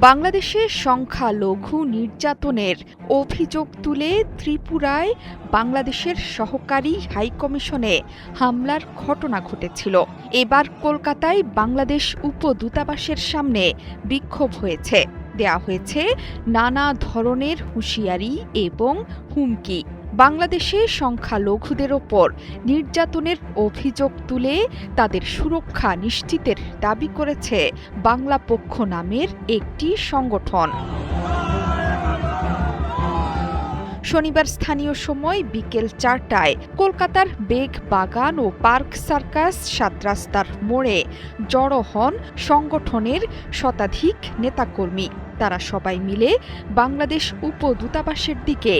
বাংলাদেশে সংখ্যালঘু নির্যাতনের অভিযোগ তুলে ত্রিপুরায় বাংলাদেশের সহকারী হাইকমিশনে হামলার ঘটনা ঘটেছিল। এবার কলকাতায় বাংলাদেশ উপদূতাবাসের সামনে বিক্ষোভ হয়েছে, দেয়া হয়েছে নানা ধরনের হুঁশিয়ারি এবং হুমকি। বাংলাদেশে সংখ্যালঘুদের ওপর নির্যাতনের অভিযোগ তুলে তাদের সুরক্ষা নিশ্চিতের দাবি করেছে বাংলা পক্ষ নামের একটি সংগঠন। শনিবার স্থানীয় সময় বিকেল ৪টায় কলকাতার বেগ বাগান ও পার্ক সার্কাস ৭ রাস্তার মোড়ে জড়ো হন সংগঠনের শতাধিক নেতাকর্মী। তারা সবাই মিলে বাংলাদেশ উপদূতাবাসের দিকে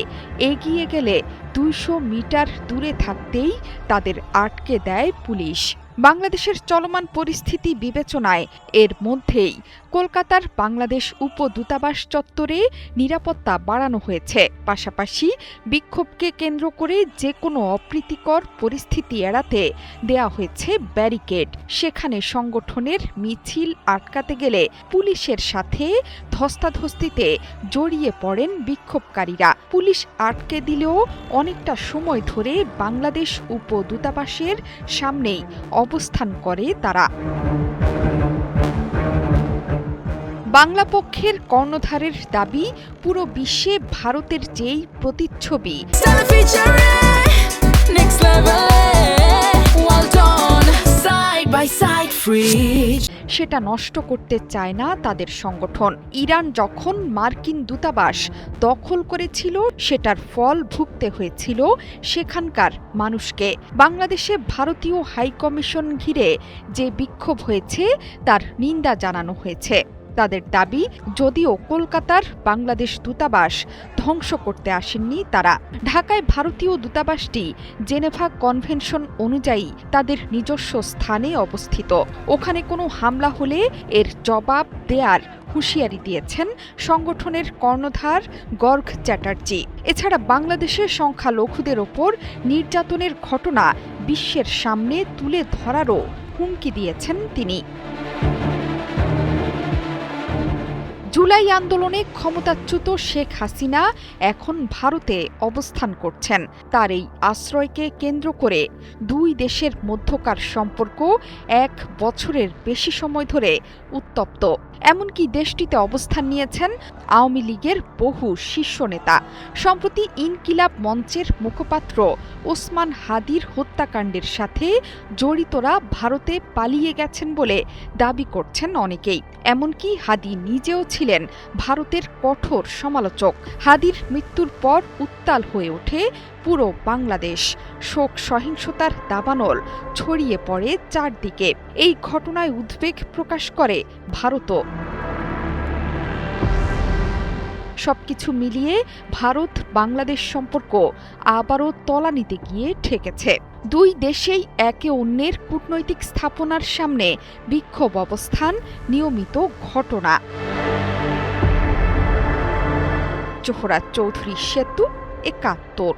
এগিয়ে গেলে ২০০ মিটার দূরে থাকতেই তাদের আটকে দেয় পুলিশ। বাংলাদেশের চলমান পরিস্থিতি বিবেচনায় এর মধ্যেই কলকাতার বাংলাদেশ উপদূতাবাস চত্বরে নিরাপত্তা বাড়ানো হয়েছে। পাশাপাশি বিক্ষোভকে কেন্দ্র করে যে কোনো অপ্রীতিকর পরিস্থিতি এড়াতে দেয়া হয়েছে ব্যারিকেড। সেখানে সংগঠনের মিছিল আটকাতে গেলে পুলিশের সাথে ধস্তাধস্তিতে জড়িয়ে পড়েন বিক্ষোভকারীরা। পুলিশ আটকে দিলেও অনেকটা সময় ধরে বাংলাদেশ উপদূতাবাসের সামনেই অবস্থান করে তারা। বাংলা পক্ষের কর্ণধারের দাবি, পুরো বিশ্বে ভারতের যেই প্রতিচ্ছবি সেটা নষ্ট করতে চায় না তাদের সংগঠন। ইরান যখন মার্কিন দূতাবাস দখল করেছিল, সেটার ফল ভুগতে হয়েছিল সেখানকার মানুষকে। বাংলাদেশে ভারতীয় হাইকমিশন ঘিরে যে বিক্ষোভ হয়েছে তার নিন্দা জানানো হয়েছে। তাদের দাবি, যদিও কলকাতার বাংলাদেশ দূতাবাস ধ্বংস করতে আসেননি তারা। ঢাকায় ভারতীয় দূতাবাসটি জেনেভা কনভেনশন অনুযায়ী তাদের নিজস্ব স্থানে অবস্থিত। ওখানে কোনো হামলা হলে এর জবাব দেয়ার হুঁশিয়ারি দিয়েছেন সংগঠনের কর্ণধার গর্গ চ্যাটার্জি। এছাড়া বাংলাদেশের সংখ্যালঘুদের ওপর নির্যাতনের ঘটনা বিশ্বের সামনে তুলে ধরারও হুমকি দিয়েছেন তিনি। জুলাই আন্দোলনে ক্ষমতাচ্যুত শেখ হাসিনা এখন ভারতে অবস্থান করছেন। তার এই আশ্রয়কে কেন্দ্র করে দুই দেশের মধ্যকার সম্পর্ক ১ বছরের বেশি সময় ধরে উত্তপ্ত। এমনকি দেশটিতে অবস্থান নিয়েছেন আওয়ামী লীগের বহু শীর্ষ নেতা। সম্প্রতি ইনকিলাব মঞ্চের মুখপাত্র ওসমান হাদির হত্যাকাণ্ডের সাথে জড়িতরা ভারতে পালিয়ে গেছেন বলে দাবি করছেন অনেকেই। এমনকি হাদি নিজেও ছিলেন ভারতের কঠোর সমালোচক। হাদির মৃত্যুর পর উত্তাল হয়ে ওঠে পুরো বাংলাদেশ। শোক সহিংসতার দাবানল ছড়িয়ে পড়ে চারদিকে। এই ঘটনায় উদ্বেগ প্রকাশ করে ভারতও। সবকিছু মিলিয়ে ভারত বাংলাদেশ সম্পর্ক আবারও তলানিতে গিয়ে ঠেকেছে। দুই দেশেই একে অন্যের কূটনৈতিক স্থাপনার সামনে বিক্ষোভ অবস্থান নিয়মিত ঘটনা। জোহরা চৌধুরী সেতু, ৭১।